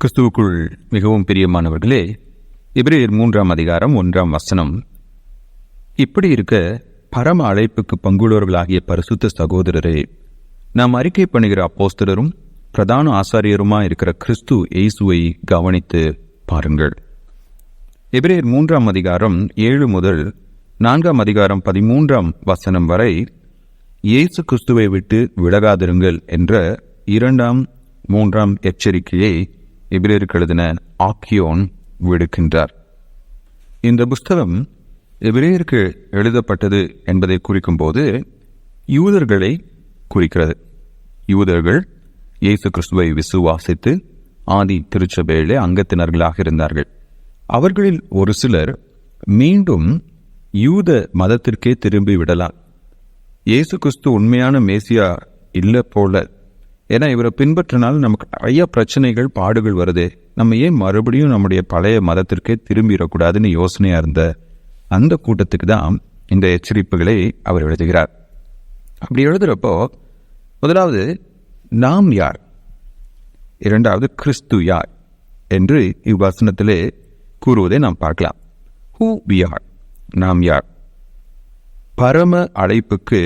கிறிஸ்துவுக்குள் மிகவும் பிரியமானவர்களே, எபிரேயர் 3ஆம் அதிகாரம் 1ஆம் வசனம், இப்படி இருக்க பரம அழைப்புக்கு பங்குள்ளவர்களாகிய பரிசுத்த சகோதரரே, நாம் அறிக்கை பண்ணுகிற அப்போஸ்தலரும் பிரதான ஆசாரியருமா இருக்கிற கிறிஸ்து இயேசுவை கவனித்து பாருங்கள். எபிரேயர் 3ஆம் அதிகாரம் 7 முதல் 4ஆம் அதிகாரம் 13ஆம் வசனம் வரை இயேசு கிறிஸ்துவை விட்டு விலகாதிருங்கள் என்ற 2ஆம் 3ஆம் எச்சரிக்கையை எபிரேயருக்கு எழுதின ஆக்கியோன் விடுக்கின்றார். இந்த புஸ்தகம் எபிரேயருக்கு எழுதப்பட்டது என்பதை குறிக்கும் போது யூதர்களை குறிக்கிறது. யூதர்கள் இயேசு கிறிஸ்துவை விசுவாசித்து ஆதி திருச்சபையிலே அங்கத்தினர்களாக இருந்தார்கள். அவர்களில் ஒரு சிலர் மீண்டும் யூத மதத்திற்கே திரும்பி விடலாம். இயேசு கிறிஸ்து உண்மையான மேசியா இல்லை போல, ஏன்னா இவரை பின்பற்றினால் நமக்கு நிறைய பிரச்சனைகள் பாடுகள் வருது, நம்ம ஏன் மறுபடியும் நம்முடைய பழைய மதத்திற்கே திரும்பிடக்கூடாதுன்னு யோசனையா இருந்த அந்த கூட்டத்துக்கு தான் இந்த எச்சரிப்புகளை அவர் எழுதுகிறார். அப்படி எழுதுறப்போ முதலாவது நாம் யார், இரண்டாவது கிறிஸ்து யார் என்று இவ்வசனத்திலே கூறுவதை நாம் பார்க்கலாம். ஹூ வி ஆர், நாம் யார்? பரம அழைப்புக்கு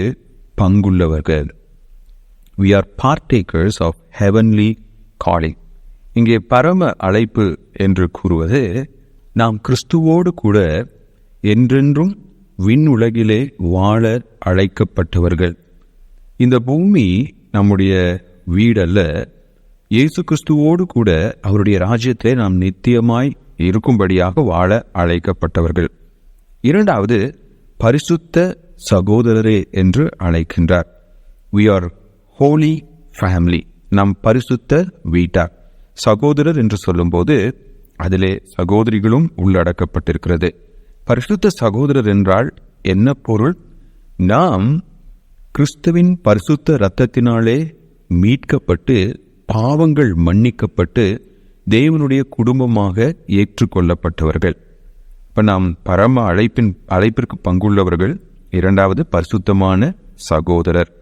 பங்குள்ளவர்கள். We are partakers of heavenly calling. இங்கே பரம அழைப்பு என்று கூறுவது நாம் கிறிஸ்துவோடு கூட என்றென்றும் விண்ணுலகிலே வாழ அழைக்கப்பட்டவர்கள். இந்த பூமி நம்முடைய வீடல்ல, இயேசு கிறிஸ்துவோடு கூட அவருடைய ராஜ்யத்திலே நாம் நித்தியமாய் இருக்கும்படியாக வாழ அழைக்கப்பட்டவர்கள். இரண்டாவது, பரிசுத்த சகோதரரே என்று அழைக்கின்றார். We are ஹோலி ஃபேமிலி, நம் பரிசுத்த வீட்டார். சகோதரர் என்று சொல்லும்போது அதிலே சகோதரிகளும் உள்ளடக்கப்பட்டிருக்கிறது. பரிசுத்த சகோதரர் என்றால் என்ன பொருள்? நாம் கிறிஸ்துவின் பரிசுத்த இரத்தத்தினாலே மீட்கப்பட்டு பாவங்கள் மன்னிக்கப்பட்டு தேவனுடைய குடும்பமாக ஏற்றுக்கொள்ளப்பட்டவர்கள். இப்போ நாம் பரம அழைப்பிற்கு பங்குள்ளவர்கள். இரண்டாவது, பரிசுத்தமான சகோதரர்.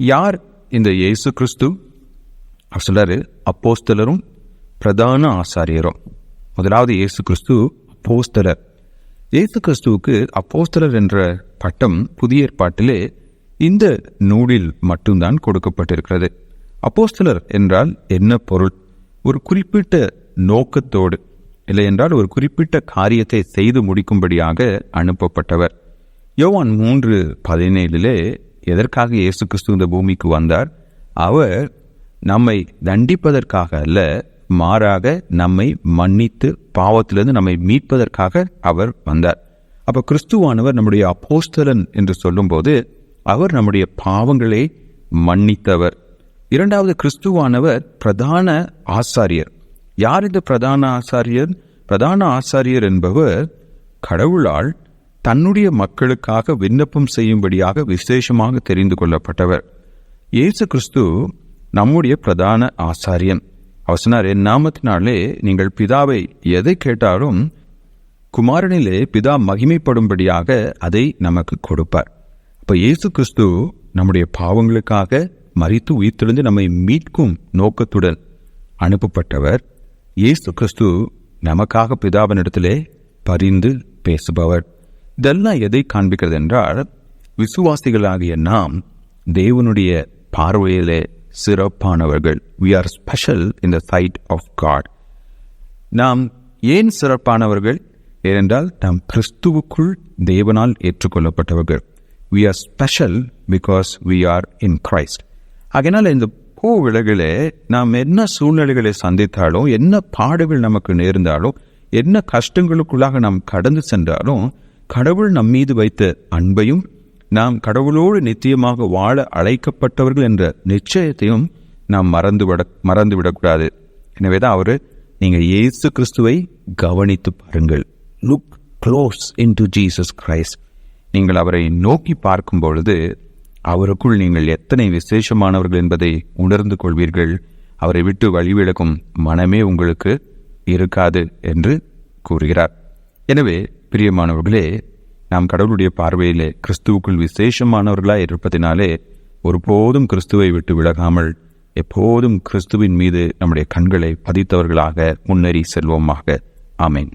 யார் இந்த இயேசு கிறிஸ்து? சொல்றாரு, அப்போஸ்தலரும் பிரதான ஆசாரியரும். முதலாவது இயேசு கிறிஸ்து அப்போஸ்தலர். இயேசு கிறிஸ்துவுக்கு அப்போஸ்தலர் என்ற பட்டம் புதிய ஏற்பாட்டிலே இந்த நூலில் மட்டும்தான் கொடுக்கப்பட்டிருக்கிறது. அப்போஸ்தலர் என்றால் என்ன பொருள்? ஒரு குறிப்பிட்ட நோக்கத்தோடு, இல்லை என்றால் ஒரு குறிப்பிட்ட காரியத்தை செய்து முடிக்கும்படியாக அனுப்பப்பட்டவர். யோவான் 3:17 எதற்காக இயேசு கிறிஸ்து இந்த பூமிக்கு வந்தார்? அவர் நம்மை தண்டிப்பதற்காக அல்ல, மாறாக நம்மை மன்னித்து பாவத்திலிருந்து நம்மை மீட்பதற்காக அவர் வந்தார். அப்ப கிறிஸ்துவானவர் நம்முடைய அப்போஸ்தலன் என்று சொல்லும்போது அவர் நம்முடைய பாவங்களை மன்னித்தவர். இரண்டாவது, கிறிஸ்துவானவர் பிரதான ஆசாரியர். யார் இந்த பிரதான ஆசாரியர்? பிரதான ஆசாரியர் என்பவர் கடவுளால் தன்னுடைய மக்களுக்காக விண்ணப்பம் செய்யும்படியாக விசேஷமாக தெரிந்து கொள்ளப்பட்டவர். இயேசு கிறிஸ்து நம்முடைய பிரதான ஆசாரியன். அவர் சொன்னார், என் நாமத்தினாலே நீங்கள் பிதாவை எதை கேட்டாலும் குமாரனிலே பிதா மகிமைப்படும்படியாக அதை நமக்கு கொடுப்பார். அப்ப இயேசு கிறிஸ்து நம்முடைய பாவங்களுக்காக மரித்து உயிர்த்தெழுந்து நம்மை மீட்கும் நோக்கத்துடன் அனுப்பப்பட்டவர். இயேசு கிறிஸ்து நமக்காக பிதாவினிடத்திலே பரிந்து பேசுபவர். இதெல்லாம் எதை காண்பிக்கிறது என்றால், விசுவாசிகளாகிய நாம் தேவனுடைய பார்வையிலே சிறப்பானவர்கள். We are special in the sight of God. நாம் ஏன் சிறப்பானவர்கள்? ஏனென்றால் நாம் கிறிஸ்துவுக்குள் தேவனால் ஏற்றுக்கொள்ளப்பட்டவர்கள். We are special because we are in Christ. அதனால் இந்த உலகிலே நாம் என்ன சூழ்நிலைகளை சந்தித்தாலும், என்ன பாடுகள் நமக்கு நேர்ந்தாலும், என்ன கஷ்டங்களுக்குள்ளாக நாம் கடந்து சென்றாலும், கடவுள் நம் மீது வைத்த அன்பையும் நாம் கடவுளோடு நித்தியமாக வாழ அழைக்கப்பட்டவர்கள் என்ற நிச்சயத்தையும் நாம் மறந்துவிடக்கூடாது. எனவேதான் அவரு, நீங்கள் இயேசு கிறிஸ்துவை கவனித்து பாருங்கள். Look close into Jesus Christ. நீங்கள் அவரை நோக்கி பார்க்கும் பொழுது அவருக்குள் நீங்கள் எத்தனை விசேஷமானவர்கள் என்பதை உணர்ந்து கொள்வீர்கள். அவரை விட்டு வழிவிலகும் மனமே உங்களுக்கு இருக்காது என்று கூறுகிறார். எனவே பிரியமானவர்களே, நாம் கடவுளுடைய பார்வையிலே கிறிஸ்துவுக்குள் விசேஷமானவர்களாய் இருப்பதினாலே ஒருபோதும் கிறிஸ்துவை விட்டு விலகாமல் எப்போதும் கிறிஸ்துவின் மீது நம்முடைய கண்களை பதித்தவர்களாக முன்னேறி செல்வோமாக. ஆமென்.